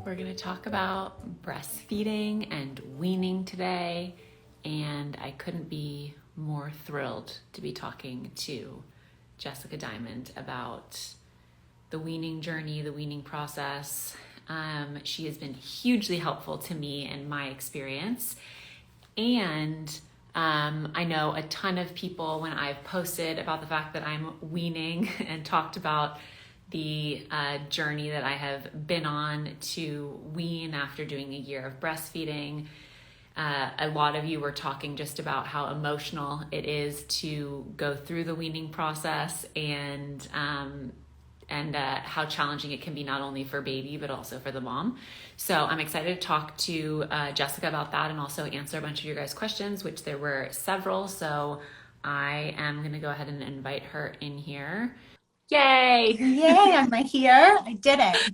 We're going to talk about breastfeeding and weaning today, and I couldn't be more thrilled to be talking to Jessica Diamond about the weaning journey, the weaning process. She has been hugely helpful to me and my experience, and I know a ton of people when I've posted about the fact that I'm weaning and talked about the journey that I have been on to wean after doing a year of breastfeeding. A lot of you were talking just about how emotional it is to go through the weaning process and how challenging it can be not only for baby but also for the mom. So I'm excited to talk to Jessica about that and also answer a bunch of your guys' questions, which there were several. So I am going to go ahead and invite her in here. Yay! Yay, I'm right here. I did it.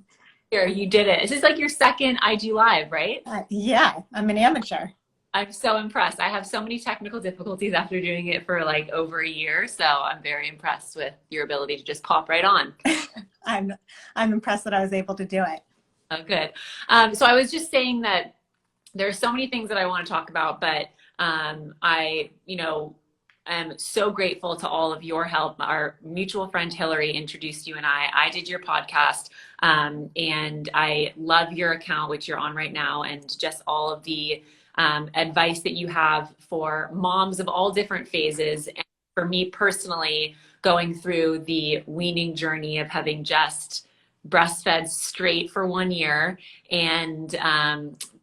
Here, you did it. This is like your second IG Live, right? Yeah, I'm an amateur. I'm so impressed. I have so many technical difficulties after doing it for like over a year. So I'm very impressed with your ability to just pop right on. I'm impressed that I was able to do it. Oh, good. So I was just saying that there's so many things that I want to talk about, but I'm so grateful to all of your help. Our mutual friend Hillary introduced you and I did your podcast, and I love your account, which you're on right now, and just all of the advice that you have for moms of all different phases. And for me personally, going through the weaning journey of having just breastfed straight for 1 year and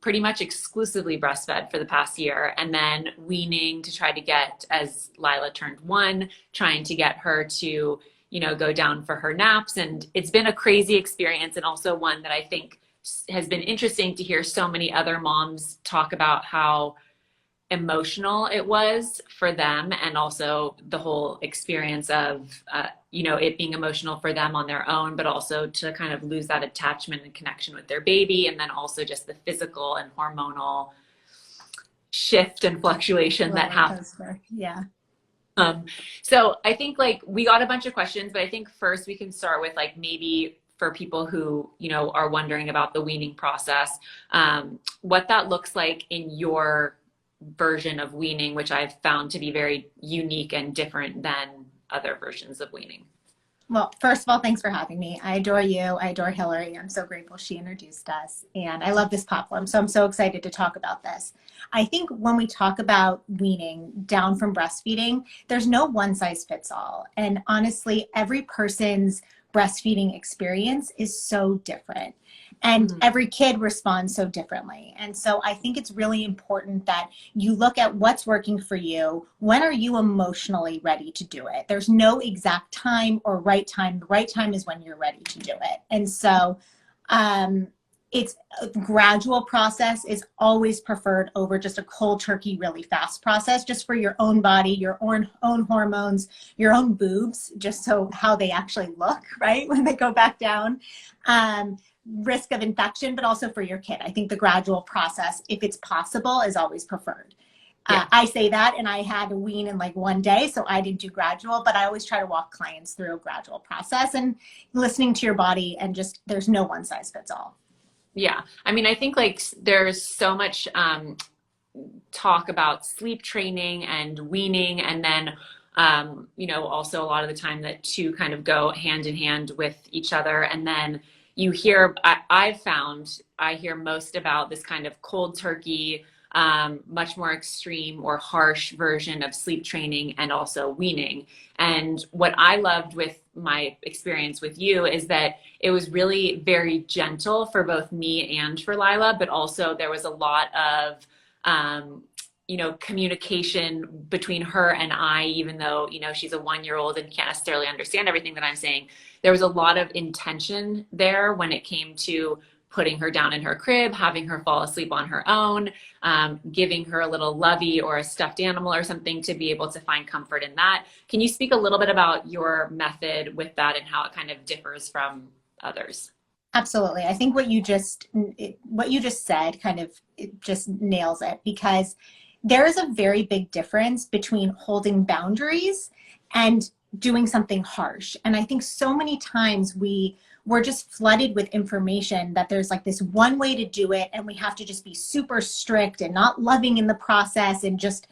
pretty much exclusively breastfed for the past year, and then weaning to try to get, as Lila turned 1, trying to get her to, go down for her naps. And it's been a crazy experience, and also one that I think has been interesting to hear so many other moms talk about how emotional it was for them, and also the whole experience of it being emotional for them on their own, but also to kind of lose that attachment and connection with their baby, and then also just the physical and hormonal shift and fluctuation that happens. Yeah. So I think like we got a bunch of questions, but I think first we can start with like maybe for people who are wondering about the weaning process, what that looks like in your version of weaning, which I've found to be very unique and different than other versions of weaning. Well, first of all, thanks for having me. I adore you. I adore Hillary. I'm so grateful she introduced us. And I love this platform. So I'm so excited to talk about this. I think when we talk about weaning down from breastfeeding, there's no one size fits all. And honestly, every person's breastfeeding experience is so different. And every kid responds so differently. And so I think it's really important that you look at what's working for you. When are you emotionally ready to do it? There's no exact time or right time. The right time is when you're ready to do it. And so it's a gradual process is always preferred over just a cold turkey, really fast process, just for your own body, your own hormones, your own boobs, just so how they actually look, right, when they go back down. Risk of infection, but also for your kid. I think the gradual process, if it's possible, is always preferred. Yeah. I say that, and I had to wean in like 1 day, so I didn't do gradual, but I always try to walk clients through a gradual process and listening to your body, and just there's no one size fits all. Yeah. I mean, I think like there's so much talk about sleep training and weaning, and then also a lot of the time that two kind of go hand in hand with each other. And then you hear, I hear most about this kind of cold turkey, much more extreme or harsh version of sleep training and also weaning. And what I loved with my experience with you is that it was really very gentle for both me and for Lila, but also there was a lot of, communication between her and I, even though, she's a 1-year-old and can't necessarily understand everything that I'm saying. There was a lot of intention there when it came to putting her down in her crib, having her fall asleep on her own, giving her a little lovey or a stuffed animal or something to be able to find comfort in that. Can you speak a little bit about your method with that and how it kind of differs from others? Absolutely. I think what you just said kind of it just nails it, because there is a very big difference between holding boundaries and doing something harsh. And I think so many times we we're just flooded with information that there's like this one way to do it, and we have to just be super strict and not loving in the process, and just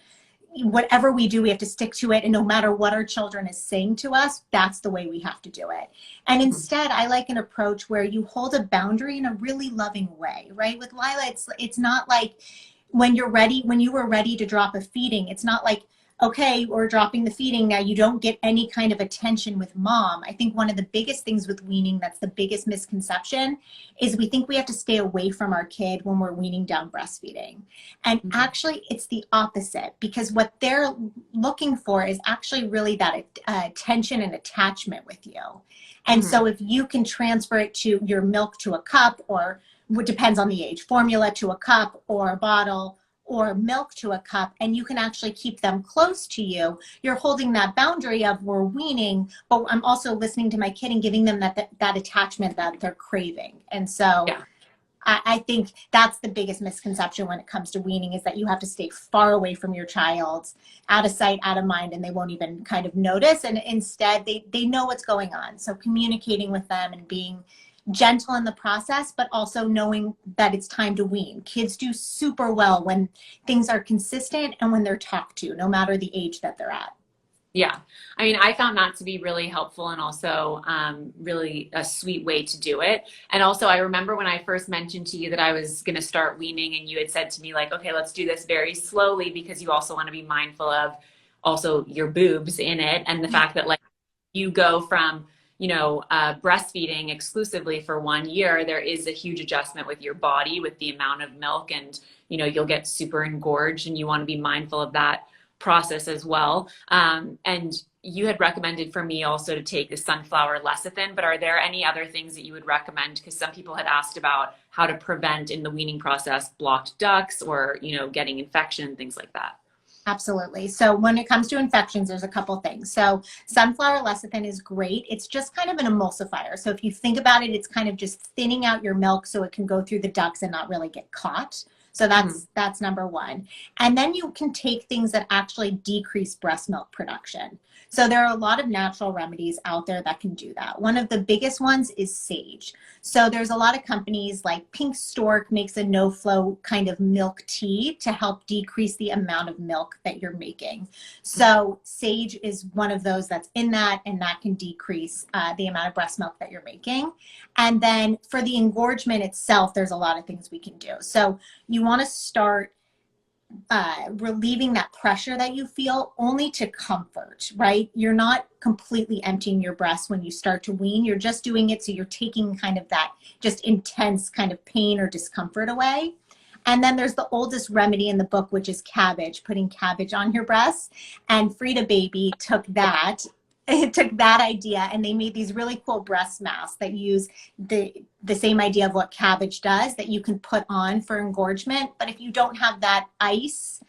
whatever we do, we have to stick to it. And no matter what our children is saying to us, that's the way we have to do it. And instead, I like an approach where you hold a boundary in a really loving way, right? With Lila, it's not like when you were ready to drop a feeding, it's not like, okay, we're dropping the feeding now, you don't get any kind of attention with mom. I think one of the biggest things with weaning, that's the biggest misconception, is we think we have to stay away from our kid when we're weaning down breastfeeding. And actually it's the opposite, because what they're looking for is actually really that attention and attachment with you. And so if you can transfer it to your milk to a cup, or what depends on the age, formula to a cup or a bottle, or milk to a cup, and you can actually keep them close to you, you're holding that boundary of we're weaning, but I'm also listening to my kid and giving them that attachment that they're craving. And so I think that's the biggest misconception when it comes to weaning, is that you have to stay far away from your child, out of sight, out of mind, and they won't even kind of notice. And instead they know what's going on. So communicating with them and being gentle in the process, but also knowing that it's time to wean. Kids do super well when things are consistent and when they're talked to, no matter the age that they're at. Yeah. I mean, I found that to be really helpful, and also really a sweet way to do it. And also, I remember when I first mentioned to you that I was going to start weaning, and you had said to me like, okay, let's do this very slowly, because you also want to be mindful of also your boobs in it. And the fact that like you go from breastfeeding exclusively for 1 year, there is a huge adjustment with your body, with the amount of milk, and, you'll get super engorged, and you want to be mindful of that process as well. And you had recommended for me also to take the sunflower lecithin, but are there any other things that you would recommend? Because some people had asked about how to prevent in the weaning process blocked ducts, or, getting infection, things like that. Absolutely. So when it comes to infections, there's a couple things. So sunflower lecithin is great. It's just kind of an emulsifier. So if you think about it, it's kind of just thinning out your milk so it can go through the ducts and not really get caught. So that's number one. And then you can take things that actually decrease breast milk production. So there are a lot of natural remedies out there that can do that. One of the biggest ones is sage. So there's a lot of companies like Pink Stork makes a no-flow kind of milk tea to help decrease the amount of milk that you're making. So sage is one of those that's in that, and that can decrease the amount of breast milk that you're making. And then for the engorgement itself, there's a lot of things we can do. So you want to start relieving that pressure that you feel only to comfort, right? You're not completely emptying your breast when you start to wean. You're just doing it so you're taking kind of that just intense kind of pain or discomfort away. And then there's the oldest remedy in the book, which is cabbage, putting cabbage on your breasts. And Frida Baby took that idea, and they made these really cool breast masks that use the same idea of what cabbage does, that you can put on for engorgement. But if you don't have that, ice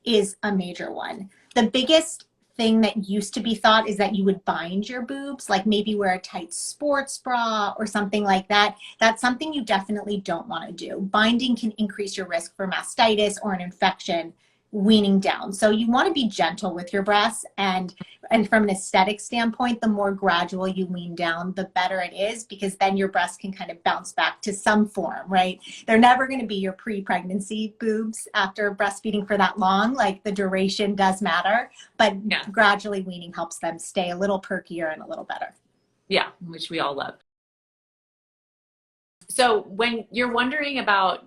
is a major one. The biggest thing that used to be thought is that you would bind your boobs, like maybe wear a tight sports bra or something like that. That's something you definitely don't want to do. Binding can increase your risk for mastitis or an infection weaning down. So you want to be gentle with your breasts, and from an aesthetic standpoint, the more gradual you wean down, the better it is, because then your breasts can kind of bounce back to some form, right? They're never going to be your pre-pregnancy boobs after breastfeeding for that long. Like, the duration does matter, but gradually weaning helps them stay a little perkier and a little better. Yeah, which we all love. So when you're wondering about,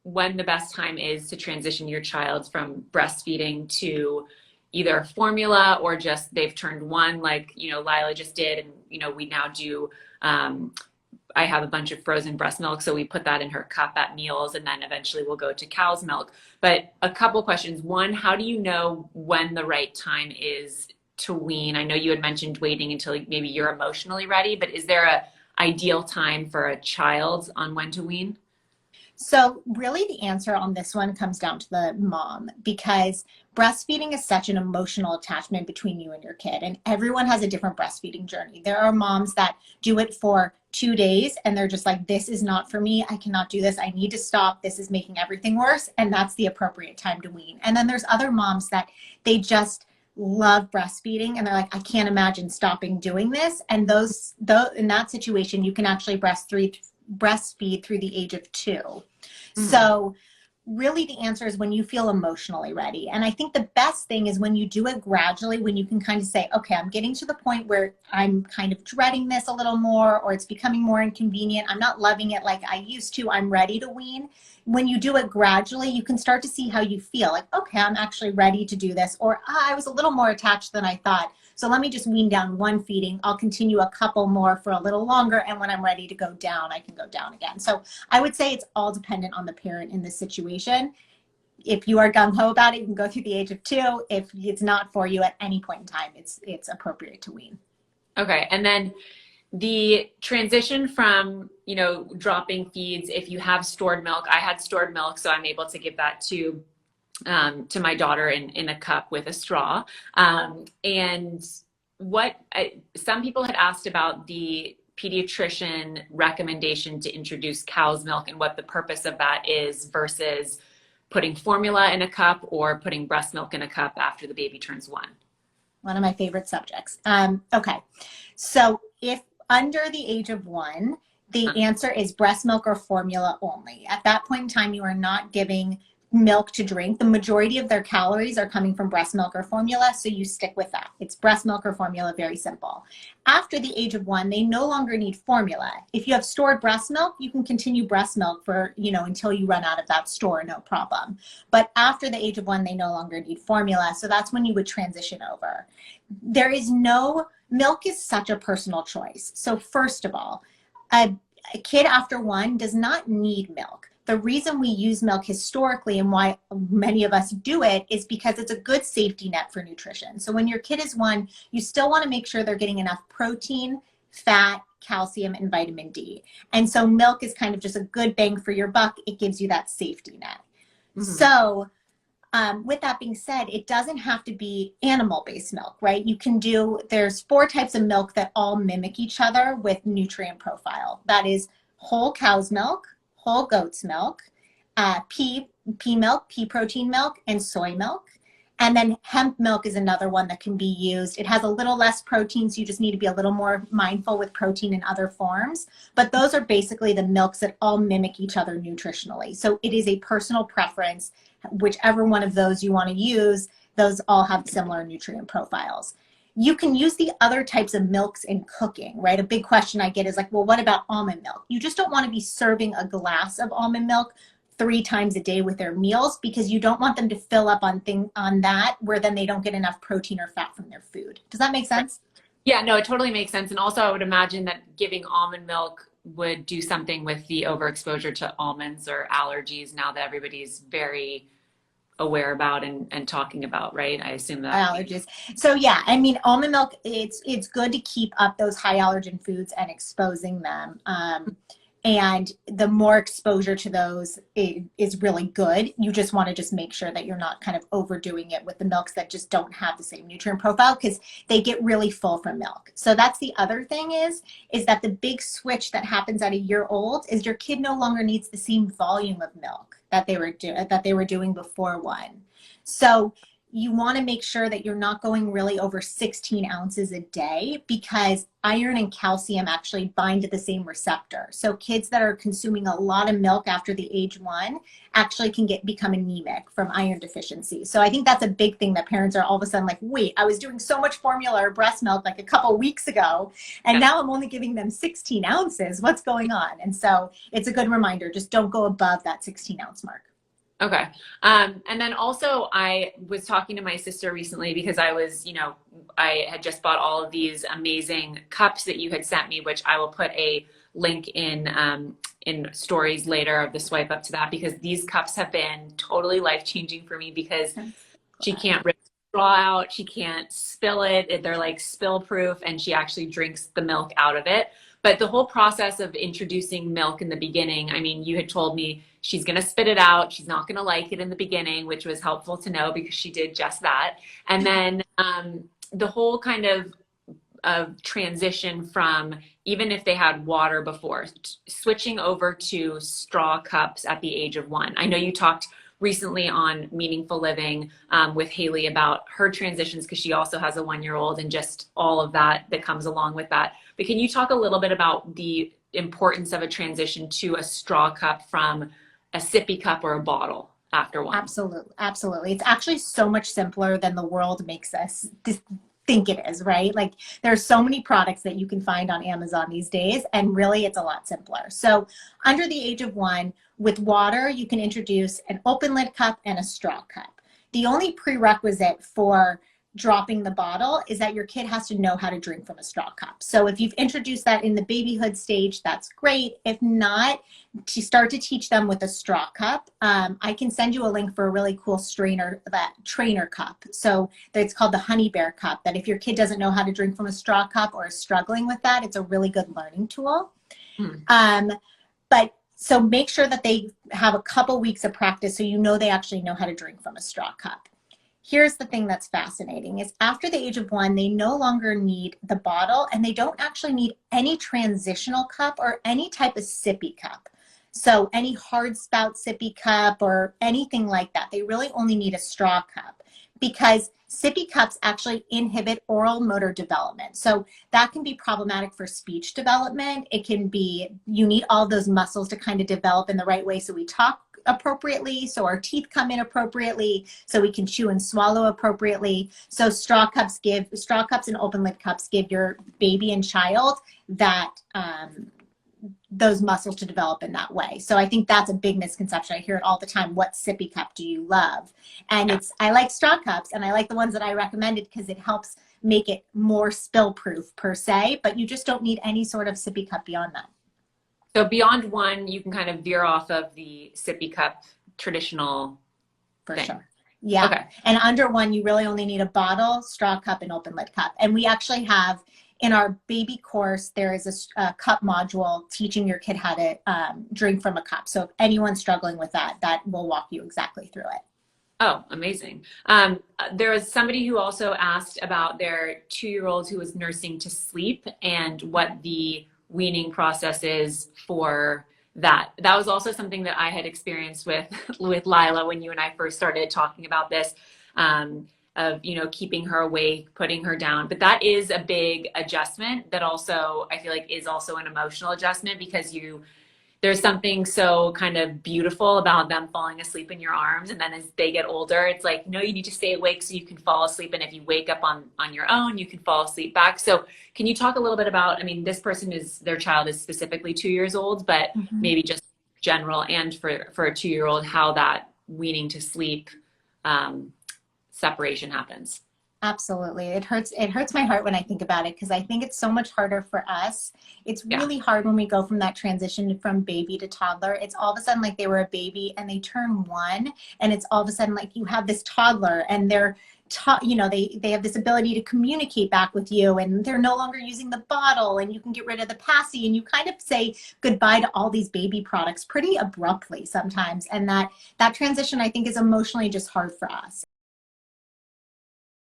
when the best time is to transition your child from breastfeeding to either formula, or just they've turned one, like, Lila just did. And, we now do, I have a bunch of frozen breast milk, so we put that in her cup at meals, and then eventually we'll go to cow's milk. But a couple questions. One, how do you know when the right time is to wean? I know you had mentioned waiting until maybe you're emotionally ready, but is there a ideal time for a child on when to wean? So really the answer on this one comes down to the mom, because breastfeeding is such an emotional attachment between you and your kid, and everyone has a different breastfeeding journey. There are moms that do it for 2 days and they're just like, this is not for me. I cannot do this. I need to stop. This is making everything worse. And that's the appropriate time to wean. And then there's other moms that they just love breastfeeding and they're like, I can't imagine stopping doing this. And in that situation, you can actually breastfeed through the age of 2. Mm-hmm. So really the answer is when you feel emotionally ready. And I think the best thing is when you do it gradually, when you can kind of say, okay, I'm getting to the point where I'm kind of dreading this a little more, or it's becoming more inconvenient. I'm not loving it like I used to. I'm ready to wean. When you do it gradually, you can start to see how you feel. Like, okay, I'm actually ready to do this. Or I was a little more attached than I thought. So let me just wean down one feeding. I'll continue a couple more for a little longer. And when I'm ready to go down, I can go down again. So I would say it's all dependent on the parent in this situation. If you are gung-ho about it, you can go through the age of 2. If it's not for you at any point in time, it's appropriate to wean. Okay. And then the transition from, dropping feeds, if you have stored milk, I had stored milk, so I'm able to give that to my daughter in a cup with a straw. And some people had asked about the pediatrician recommendation to introduce cow's milk and what the purpose of that is versus putting formula in a cup or putting breast milk in a cup after the baby turns 1. One of my favorite subjects. Okay. So if under the age of 1, the answer is breast milk or formula only. At that point in time, you are not giving milk to drink. The majority of their calories are coming from breast milk or formula, so you stick with that. It's breast milk or formula, very simple. After the age of 1, they no longer need formula. If you have stored breast milk, you can continue breast milk for, until you run out of that store, no problem. But after the age of 1, they no longer need formula, so that's when you would transition over. Milk is such a personal choice. So first of all, a kid after 1 does not need milk. The reason we use milk historically and why many of us do it is because it's a good safety net for nutrition. So when your kid is 1, you still want to make sure they're getting enough protein, fat, calcium, and vitamin D. And so milk is kind of just a good bang for your buck. It gives you that safety net. Mm-hmm. So with that being said, it doesn't have to be animal-based milk, right? There's 4 types of milk that all mimic each other with nutrient profile. That is whole cow's milk, whole goat's milk, pea milk, pea protein milk, and soy milk. And then hemp milk is another one that can be used. It has a little less protein, so you just need to be a little more mindful with protein in other forms. But those are basically the milks that all mimic each other nutritionally. So it is a personal preference. Whichever one of those you want to use, those all have similar nutrient profiles. You can use the other types of milks in cooking, right? A big question I get is like, well, what about almond milk? You just don't want to be serving a glass of almond milk 3 times a day with their meals because you don't want them to fill up on that where then they don't get enough protein or fat from their food. Does that make sense? Yeah, no, it totally makes sense. And also I would imagine that giving almond milk would do something with the overexposure to almonds or allergies now that everybody's very aware about and talking about, right? I assume that allergies. So yeah, I mean, almond milk, it's good to keep up those high allergen foods and exposing them. And the more exposure to those is really good. You just want to just make sure that you're not kind of overdoing it with the milks that just don't have the same nutrient profile because they get really full from milk. So that's the other thing is that the big switch that happens at a year old is your kid no longer needs the same volume of milk that they were doing before 1. So you want to make sure that you're not going really over 16 ounces a day because iron and calcium actually bind to the same receptor. So kids that are consuming a lot of milk after the age 1 actually can become anemic from iron deficiency. So I think that's a big thing that parents are all of a sudden like, wait, I was doing so much formula or breast milk like a couple weeks ago, and now I'm only giving them 16 ounces. What's going on? And so it's a good reminder, just don't go above that 16-ounce mark. Okay. And then also I was talking to my sister recently because I had just bought all of these amazing cups that you had sent me, which I will put a link in stories later of the swipe up to that, because these cups have been totally life-changing for me because she can't rip the straw out. She can't spill it. They're like spill proof, and she actually drinks the milk out of it. But the whole process of introducing milk in the beginning, I mean, you had told me she's going to spit it out. She's not going to like it in the beginning, which was helpful to know because she did just that. And then the whole kind of transition from, even if they had water before, switching over to straw cups at the age of 1. I know you talked recently on Meaningful Living with Haley about her transitions, because she also has a 1-year-old and just all of that that comes along with that. But can you talk a little bit about the importance of a transition to a straw cup from a sippy cup or a bottle after one? Absolutely. Absolutely. It's actually so much simpler than the world makes us think it is, right? Like there's so many products that you can find on Amazon these days, and really it's a lot simpler. So under the age of 1, with water, you can introduce an open lid cup and a straw cup. The only prerequisite for dropping the bottle is that your kid has to know how to drink from a straw cup. So if you've introduced that in the babyhood stage, that's great. If not, to start to teach them with a straw cup, I can send you a link for a really cool trainer cup. So it's called the Honey Bear cup, that if your kid doesn't know how to drink from a straw cup or is struggling with that, it's a really good learning tool. But so make sure that they have a couple weeks of practice so you know they actually know how to drink from a straw cup. Here's the thing that's fascinating is after the age of 1, they no longer need the bottle, and they don't actually need any transitional cup or any type of sippy cup. So any hard spout sippy cup or anything like that, they really only need a straw cup, because sippy cups actually inhibit oral motor development. So that can be problematic for speech development. It can be, you need all those muscles to kind of develop in the right way so we talk appropriately, so our teeth come in appropriately, so we can chew and swallow appropriately. So straw cups and open lid cups give your baby and child that those muscles to develop in that way. So I think that's a big misconception. I hear it all the time. What sippy cup do you love? And I like straw cups, and I like the ones that I recommended because it helps make it more spill proof per se, but you just don't need any sort of sippy cup beyond that. So beyond 1, you can kind of veer off of the sippy cup traditional For thing. sure. Yeah. Okay. And under 1, you really only need a bottle, straw cup, and open lid cup. And we actually have in our baby course, there is a cup module teaching your kid how to drink from a cup. So if anyone's struggling with that, that will walk you exactly through it. Oh, amazing. There was somebody who also asked about their 2-year-old who was nursing to sleep and what the weaning process is for that. That was also something that I had experienced with Lila when you and I first started talking about this, of, you know, keeping her awake, putting her down. But that is a big adjustment that also, I feel like, is also an emotional adjustment, because there's something so kind of beautiful about them falling asleep in your arms. And then as they get older, it's like, no, you need to stay awake so you can fall asleep. And if you wake up on your own, you can fall asleep back. So can you talk a little bit about, I mean, this person their child is specifically 2 years old, but maybe just general, and for a 2-year-old, how that weaning to sleep separation happens? Absolutely. It hurts my heart when I think about it, because I think it's so much harder for us. It's really hard when we go from that transition from baby to toddler. It's all of a sudden like they were a baby and they turn 1, and it's all of a sudden like you have this toddler and they're they have this ability to communicate back with you, and they're no longer using the bottle, and you can get rid of the passy, and you kind of say goodbye to all these baby products pretty abruptly sometimes. And that transition, I think, is emotionally just hard for us.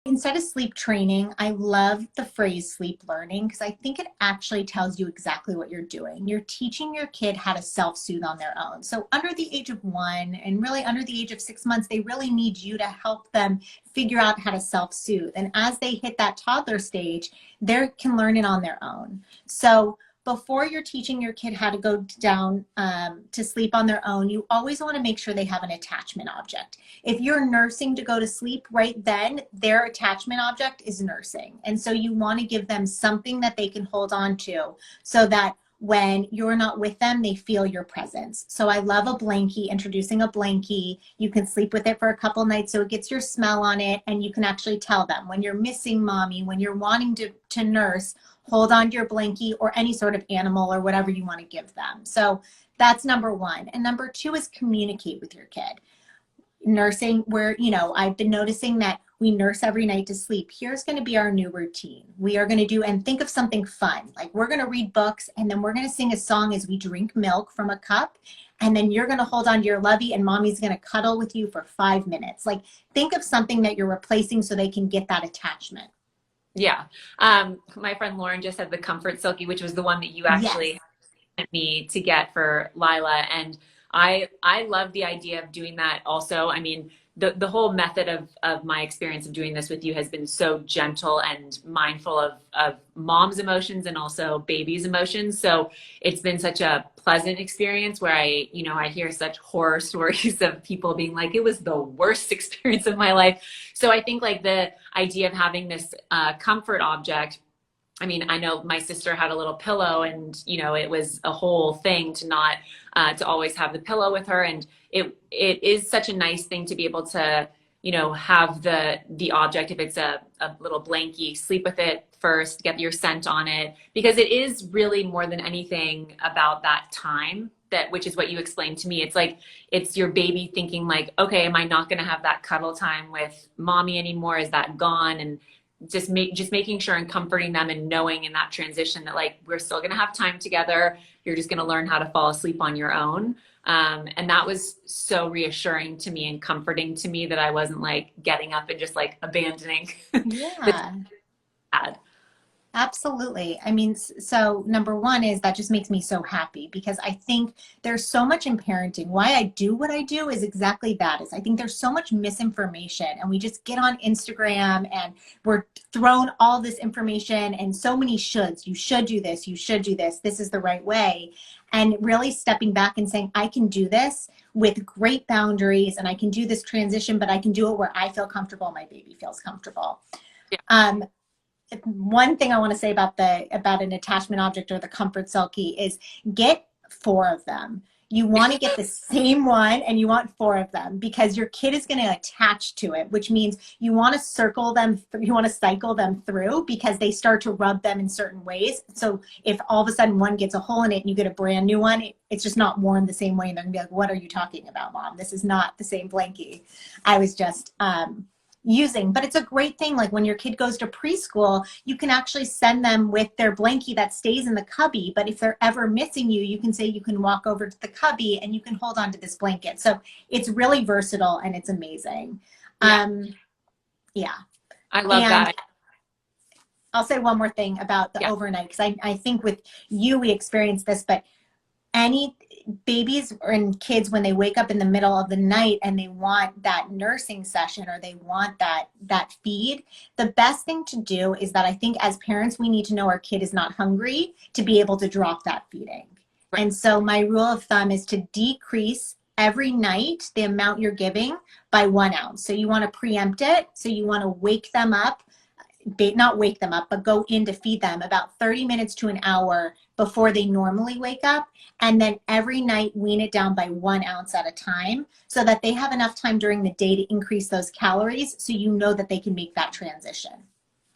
Instead of sleep training, I love the phrase sleep learning, because I think it actually tells you exactly what you're doing. You're teaching your kid how to self-soothe on their own. So under the age of 1 and really under the age of 6 months, they really need you to help them figure out how to self-soothe. And as they hit that toddler stage, they can learn it on their own. So before you're teaching your kid how to go down to sleep on their own, you always want to make sure they have an attachment object. If you're nursing to go to sleep right then, their attachment object is nursing. And so you want to give them something that they can hold on to, so that when you're not with them, they feel your presence. So I love a blankie, introducing a blankie. You can sleep with it for a couple nights so it gets your smell on it, and you can actually tell them when you're missing mommy, when you're wanting to nurse, hold on to your blankie or any sort of animal or whatever you want to give them. So that's number 1. And number 2 is communicate with your kid. Nursing, where, I've been noticing that we nurse every night to sleep. Here's going to be our new routine. We are going to do, and think of something fun. Like we're going to read books, and then we're going to sing a song as we drink milk from a cup. And then you're going to hold on to your lovey, and mommy's going to cuddle with you for 5 minutes. Like think of something that you're replacing so they can get that attachment. Yeah. My friend Lauren just had the Comfort Silky, which was the one that you actually sent me to get for Lila. And I love the idea of doing that also. I mean, the whole method of my experience of doing this with you has been so gentle and mindful of mom's emotions and also baby's emotions. So it's been such a pleasant experience where I hear such horror stories of people being like, it was the worst experience of my life. So I think like the idea of having this comfort object. I mean, I know my sister had a little pillow and, it was a whole thing to not, to always have the pillow with her. And it is such a nice thing to be able to, have the object, if it's a little blankie, sleep with it first, get your scent on it, because it is really more than anything about that time which is what you explained to me. It's like, it's your baby thinking like, okay, am I not going to have that cuddle time with mommy anymore? Is that gone? And just making sure and comforting them and knowing in that transition that like we're still going to have time together. You're just going to learn how to fall asleep on your own. And that was so reassuring to me and comforting to me that I wasn't like getting up and just like abandoning Yeah. the dad. Absolutely. I mean, so number one is that just makes me so happy because I think there's so much in parenting. Why I do what I do is exactly that. Is I think there's so much misinformation and we just get on Instagram and we're thrown all this information and so many shoulds. You should do this. You should do this. This is the right way. And really stepping back and saying, I can do this with great boundaries and I can do this transition, but I can do it where I feel comfortable. My baby feels comfortable. Yeah. One thing I want to say about an attachment object or the comfort sulky is get 4 of them. You want to get the same one and you want 4 of them because your kid is going to attach to it, which means you want to you want to cycle them through because they start to rub them in certain ways. So if all of a sudden one gets a hole in it and you get a brand new one, it's just not worn the same way. And they're going to be like, what are you talking about, Mom? This is not the same blankie. I was just, using, but it's a great thing. Like when your kid goes to preschool, you can actually send them with their blankie that stays in the cubby. But if they're ever missing you, you can say you can walk over to the cubby and you can hold on to this blanket. So it's really versatile and it's amazing. Yeah. I love that. I'll say one more thing about the overnight, because I think with you, we experienced this, but any babies and kids, when they wake up in the middle of the night and they want that nursing session or they want that feed, the best thing to do is that I think as parents, we need to know our kid is not hungry to be able to drop that feeding. Right. And so my rule of thumb is to decrease every night the amount you're giving by 1 ounce. So you want to preempt it. So you want to wake them up, not wake them up, but go in to feed them about 30 minutes to an hour before they normally wake up. And then every night wean it down by 1 ounce at a time so that they have enough time during the day to increase those calories so you know that they can make that transition.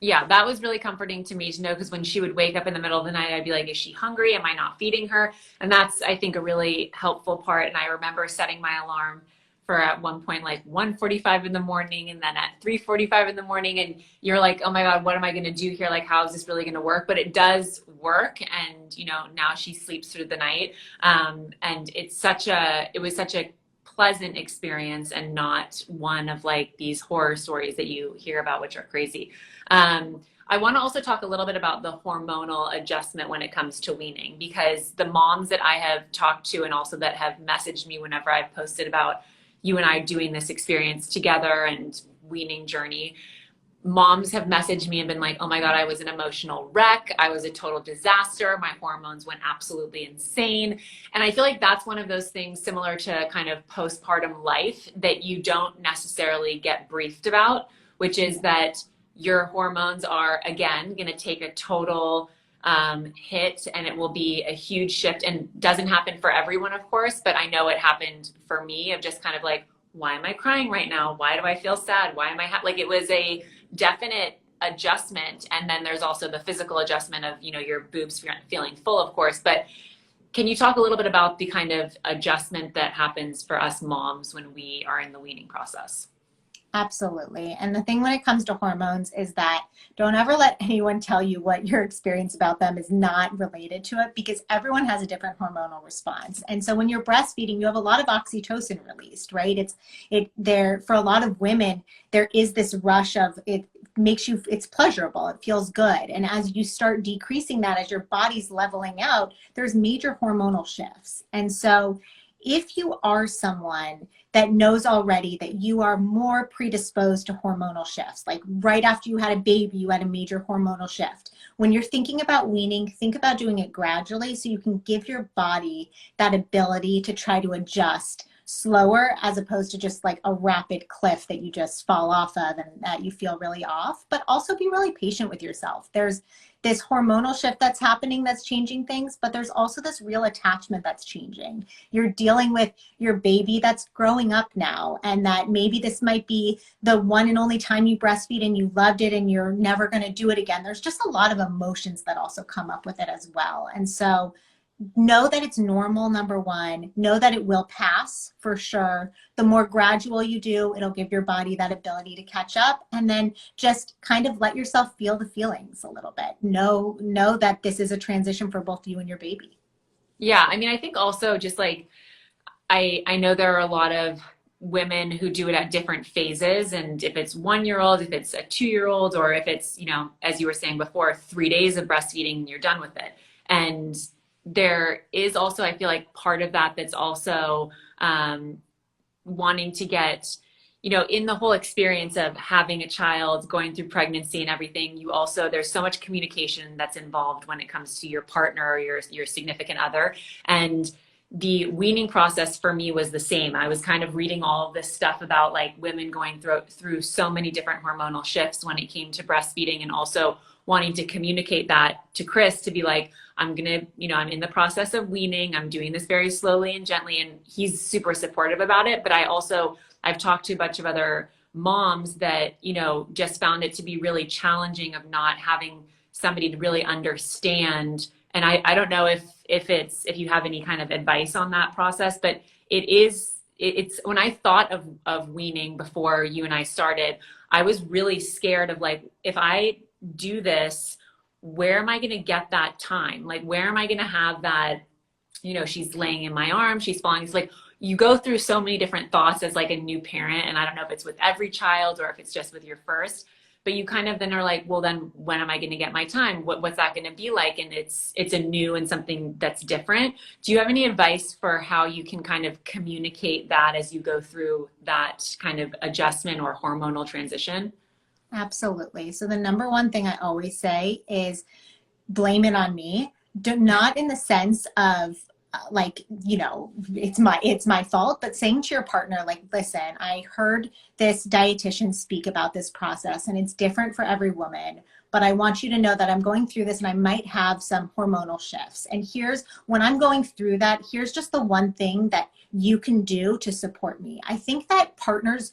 Yeah, that was really comforting to me to know, because when she would wake up in the middle of the night, I'd be like, is she hungry? Am I not feeding her? And that's, I think, a really helpful part. And I remember setting my alarm for at one point like 1:45 in the morning and then at 3:45 in the morning, and you're like, oh my God, what am I going to do here? Like, how is this really going to work? But it does work. And now she sleeps through the night. And it was such a pleasant experience and not one of like these horror stories that you hear about, which are crazy. I want to also talk a little bit about the hormonal adjustment when it comes to weaning, because the moms that I have talked to and also that have messaged me whenever I've posted about you and I doing this experience together and weaning journey, moms have messaged me and been like, oh my God, I was an emotional wreck. I was a total disaster. My hormones went absolutely insane. And I feel like that's one of those things similar to kind of postpartum life that you don't necessarily get briefed about, which is that your hormones are, again, going to take a total hit, and it will be a huge shift, and doesn't happen for everyone, of course, but I know it happened for me, of just kind of like, why am I crying right now? Why do I feel sad? Why am I like, it was a definite adjustment. And then there's also the physical adjustment of, your boobs feeling full, of course. But can you talk a little bit about the kind of adjustment that happens for us moms when we are in the weaning process? Absolutely. And the thing when it comes to hormones is that don't ever let anyone tell you what your experience about them is not related to it, because everyone has a different hormonal response. And so when you're breastfeeding, you have a lot of oxytocin released, right? For a lot of women, there is this rush of it makes you, it's pleasurable. It feels good. And as you start decreasing that, as your body's leveling out, there's major hormonal shifts. And so if you are someone that knows already that you are more predisposed to hormonal shifts, like right after you had a baby, you had a major hormonal shift. When you're thinking about weaning, think about doing it gradually so you can give your body that ability to try to adjust slower, as opposed to just like a rapid cliff that you just fall off of and that you feel really off. But also be really patient with yourself. There's this hormonal shift that's happening that's changing things, but there's also this real attachment that's changing. You're dealing with your baby that's growing up now, and that maybe this might be the one and only time you breastfeed and you loved it and you're never going to do it again. There's just a lot of emotions that also come up with it as well. And so know that it's normal, number one. Know that it will pass for sure. The more gradual you do, it'll give your body that ability to catch up. And then just kind of let yourself feel the feelings a little bit. Know that this is a transition for both you and your baby. Yeah, I mean, I think also just like I know there are a lot of women who do it at different phases, and if it's 1 year old, if it's a 2 year old, or if it's, you know, as you were saying before, 3 days of breastfeeding and you're done with it. And there is also, I feel like, part of that that's also wanting to get, you know, in the whole experience of having a child, going through pregnancy and everything, you also, there's so much communication that's involved when it comes to your partner or your significant other. And the weaning process for me was the same. I was kind of reading all of this stuff about like women going through so many different hormonal shifts when it came to breastfeeding, and also wanting to communicate that to Chris, to be like, I'm gonna, you know, I'm in the process of weaning. I'm doing this very slowly and gently, and he's super supportive about it. But I've talked to a bunch of other moms that, you know, just found it to be really challenging of not having somebody to really understand. And I don't know if you have any kind of advice on that process, but it's when I thought of weaning before you and I started, I was really scared of like, if I do this, where am I going to get that time? Like, where am I going to have that, you know, she's laying in my arms, she's falling. It's like, you go through so many different thoughts as like a new parent. And I don't know if it's with every child or if it's just with your first, but you kind of then are like, well, then when am I going to get my time? What's that going to be like? And it's a new and something that's different. Do you have any advice for how you can kind of communicate that as you go through that kind of adjustment or hormonal transition? Absolutely. So the number one thing I always say is blame it on me. Not in the sense of like, you know, it's my fault, but saying to your partner, like, listen, I heard this dietitian speak about this process and it's different for every woman, but I want you to know that I'm going through this and I might have some hormonal shifts. And when I'm going through that, here's just the one thing that you can do to support me. I think that partners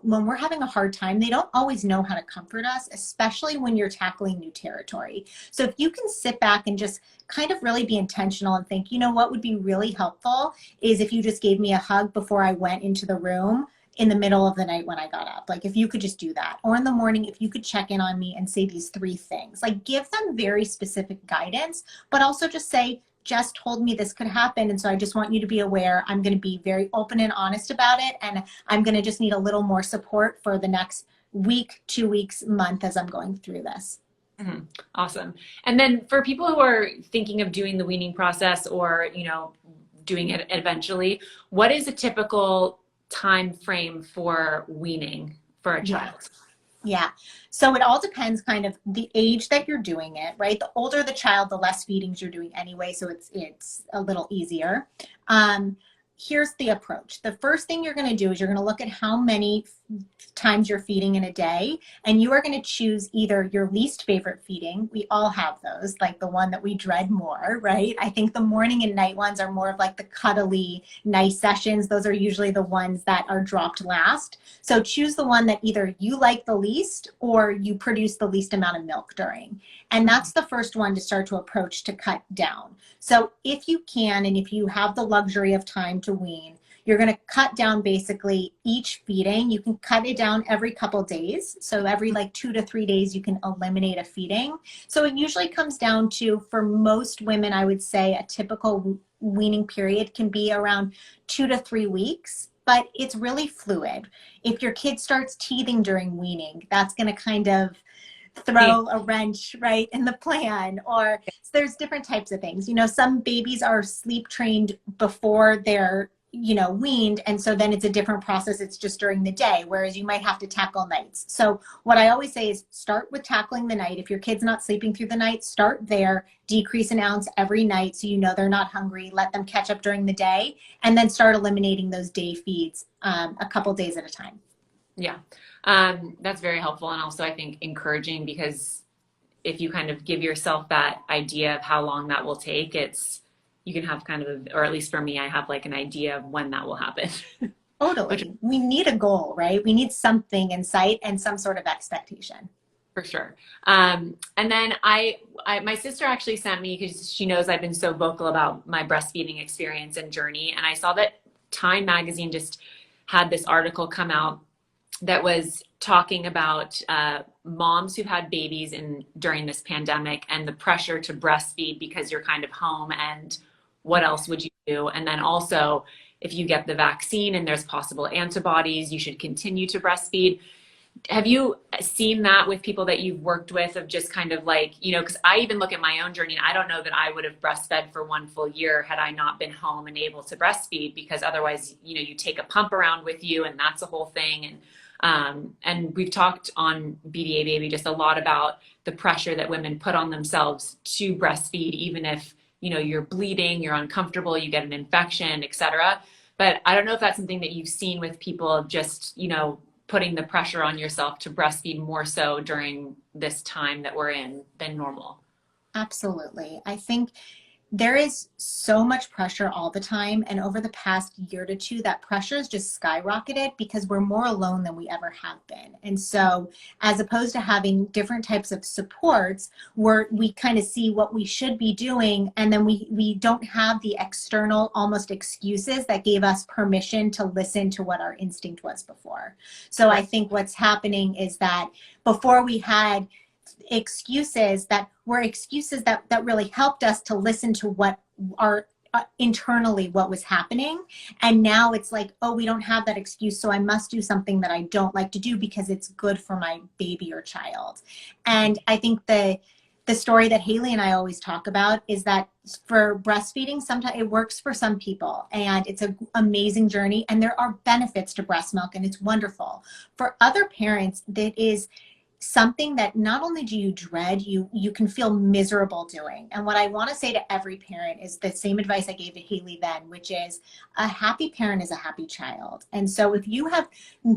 when we're having a hard time, they don't always know how to comfort us, especially when you're tackling new territory. So if you can sit back and just kind of really be intentional and think, you know, what would be really helpful is if you just gave me a hug before I went into the room in the middle of the night when I got up. Like, if you could just do that. Or in the morning, if you could check in on me and say these 3 things. Like, give them very specific guidance, but also just say, Jess told me this could happen, and so I just want you to be aware. I'm going to be very open and honest about it, and I'm going to just need a little more support for the next week, 2 weeks, month as I'm going through this. Mm-hmm. Awesome. And then for people who are thinking of doing the weaning process, or, you know, doing it eventually, what is a typical time frame for weaning for a child? Yeah. So it all depends kind of the age that you're doing it, right? The older the child, the less feedings you're doing anyway. So it's a little easier. Here's the approach. The first thing you're going to do is you're going to look at how many times you're feeding in a day, and you are going to choose either your least favorite feeding. We all have those, like the one that we dread more, right? I think the morning and night ones are more of like the cuddly, nice sessions. Those are usually the ones that are dropped last. So choose the one that either you like the least or you produce the least amount of milk during. And that's the first one to start to approach to cut down. So if you can, and if you have the luxury of time to wean, you're going to cut down basically each feeding. You can cut it down every couple days. So every like 2 to 3 days, you can eliminate a feeding. So it usually comes down to, for most women, I would say a typical weaning period can be around 2 to 3 weeks, but it's really fluid. If your kid starts teething during weaning, that's going to kind of throw a wrench right in the plan, or so there's different types of things. Some babies are sleep trained before they're weaned, and so then it's a different process. It's just during the day, whereas you might have to tackle nights. So what I always say is start with tackling the night. If your kid's not sleeping through the night, start there, decrease an ounce every night so they're not hungry, let them catch up during the day, and then start eliminating those day feeds a couple days at a time. Yeah, that's very helpful, and also I think encouraging, because if you kind of give yourself that idea of how long that will take, you can have kind of, or at least for me, I have like an idea of when that will happen. Totally. We need a goal, right? We need something in sight and some sort of expectation. For sure. And then my sister actually sent me, because she knows I've been so vocal about my breastfeeding experience and journey. And I saw that Time magazine just had this article come out that was talking about moms who've had babies during this pandemic and the pressure to breastfeed because you're kind of home, and what else would you do? And then also, if you get the vaccine and there's possible antibodies, you should continue to breastfeed. Have you seen that with people that you've worked with, of just kind of like, because I even look at my own journey, and I don't know that I would have breastfed for 1 full year had I not been home and able to breastfeed, because otherwise, you take a pump around with you, and that's a whole thing. And we've talked on BDA Baby just a lot about the pressure that women put on themselves to breastfeed, even if, you're bleeding, you're uncomfortable, you get an infection, etc. But I don't know if that's something that you've seen with people, just, putting the pressure on yourself to breastfeed more so during this time that we're in than normal. Absolutely. I think there is so much pressure all the time. And over the past year to two, that pressure has just skyrocketed because we're more alone than we ever have been. And so as opposed to having different types of supports where we kind of see what we should be doing, and then we don't have the external almost excuses that gave us permission to listen to what our instinct was before. So I think what's happening is that before we had excuses that were excuses that really helped us to listen to what our internally what was happening. And now it's like, oh, we don't have that excuse, so I must do something that I don't like to do because it's good for my baby or child. And I think the story that Haley and I always talk about is that for breastfeeding, sometimes it works for some people and it's an amazing journey, and there are benefits to breast milk and it's wonderful. For other parents, that is something that not only do you dread, you can feel miserable doing. And what I want to say to every parent is the same advice I gave to Haley then, which is a happy parent is a happy child. And so if you have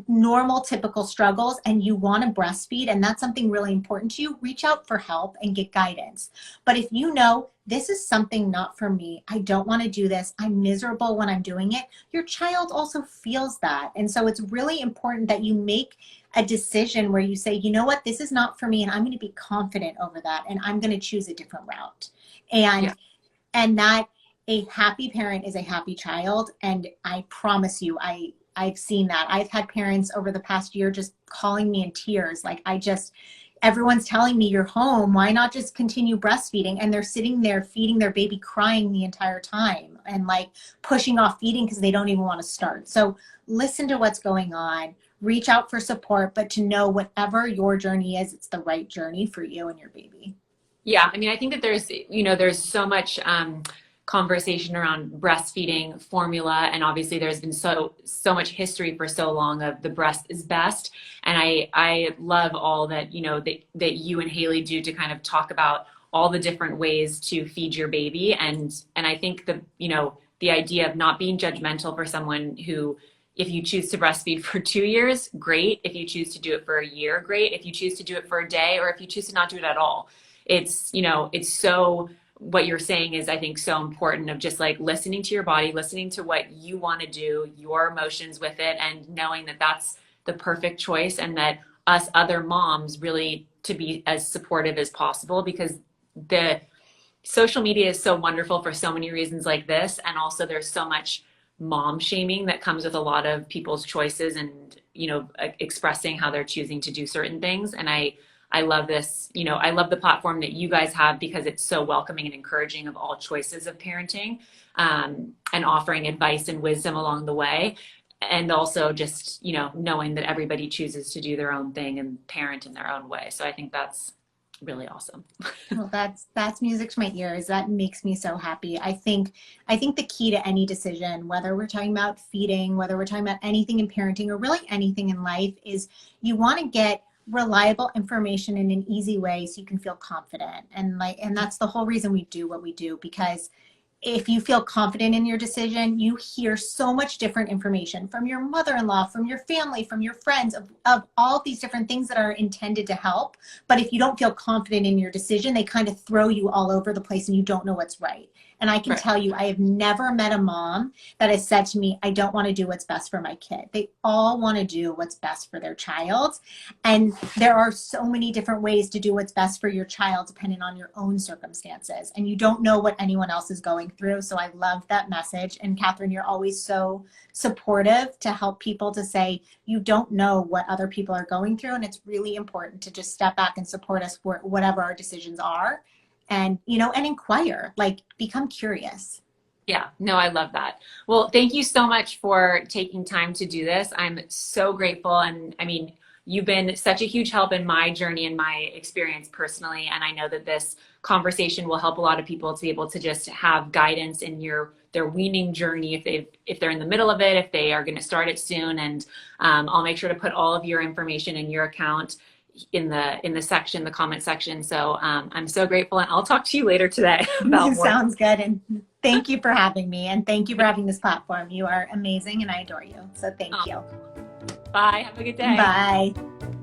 normal, typical struggles and you want to breastfeed, and that's something really important to you, reach out for help and get guidance. But if you know this is something not for me, I don't want to do this, I'm miserable when I'm doing it, your child also feels that. And so it's really important that you make a decision where you say, you know what, this is not for me, and I'm going to be confident over that, and I'm going to choose a different route. And that a happy parent is a happy child. And I promise you, I've seen that. I've had parents over the past year just calling me in tears. Like, everyone's telling me you're home, why not just continue breastfeeding? And they're sitting there feeding their baby, crying the entire time and like pushing off feeding because they don't even want to start. So listen to what's going on, reach out for support, but to know whatever your journey is, it's the right journey for you and your baby. Yeah. I mean, I think that there's so much conversation around breastfeeding formula, and obviously there's been so much history for so long of the breast is best. And I love all that, that you and Haley do to kind of talk about all the different ways to feed your baby. And I think the idea of not being judgmental for someone who, if you choose to breastfeed for 2 years, great. If you choose to do it for a year, great. If you choose to do it for a day, or if you choose to not do it at all, it's so, what you're saying is, I think, so important, of just like listening to your body, listening to what you want to do, your emotions with it, and knowing that that's the perfect choice, and that us other moms really to be as supportive as possible, because the social media is so wonderful for so many reasons like this. And also there's so much mom shaming that comes with a lot of people's choices and, expressing how they're choosing to do certain things. And I love this, I love the platform that you guys have, because it's so welcoming and encouraging of all choices of parenting, and offering advice and wisdom along the way. and also just, knowing that everybody chooses to do their own thing and parent in their own way. So I think that's really awesome. Well, that's music to my ears. That makes me so happy. I think the key to any decision, whether we're talking about feeding, whether we're talking about anything in parenting, or really anything in life, is you want to get reliable information in an easy way so you can feel confident. And that's the whole reason we do what we do, because if you feel confident in your decision, you hear so much different information from your mother-in-law, from your family, from your friends, of all these different things that are intended to help. But if you don't feel confident in your decision, they kind of throw you all over the place and you don't know what's right. And I can tell you, I have never met a mom that has said to me, I don't want to do what's best for my kid. They all want to do what's best for their child. And there are so many different ways to do what's best for your child, depending on your own circumstances. And you don't know what anyone else is going through. So I love that message. And Katherine, you're always so supportive to help people to say, you don't know what other people are going through. And it's really important to just step back and support us for whatever our decisions are. And, and inquire, like, become curious. Yeah, no, I love that. Well, thank you so much for taking time to do this. I'm so grateful. And I mean, you've been such a huge help in my journey and my experience personally. And I know that this conversation will help a lot of people to be able to just have guidance in their weaning journey if they're in the middle of it, if they are going to start it soon. And I'll make sure to put all of your information in your account in the comment section. So I'm so grateful, and I'll talk to you later today about more. Sounds good. And thank you for having me, and thank you for having this platform. You are amazing and I adore you. So thank you. Bye. Have a good day. Bye.